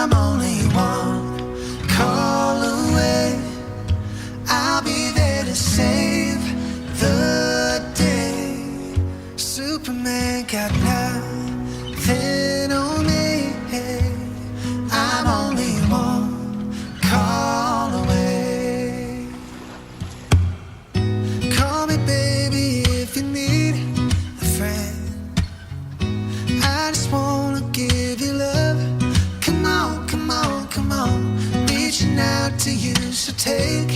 I'm only one call away. I'll be there to save the day. Superman got nothing on me. I'm only one call away. Call me baby if you need a friend. I just wanna give you love. Come on, come on, come on. Reaching out to you, so take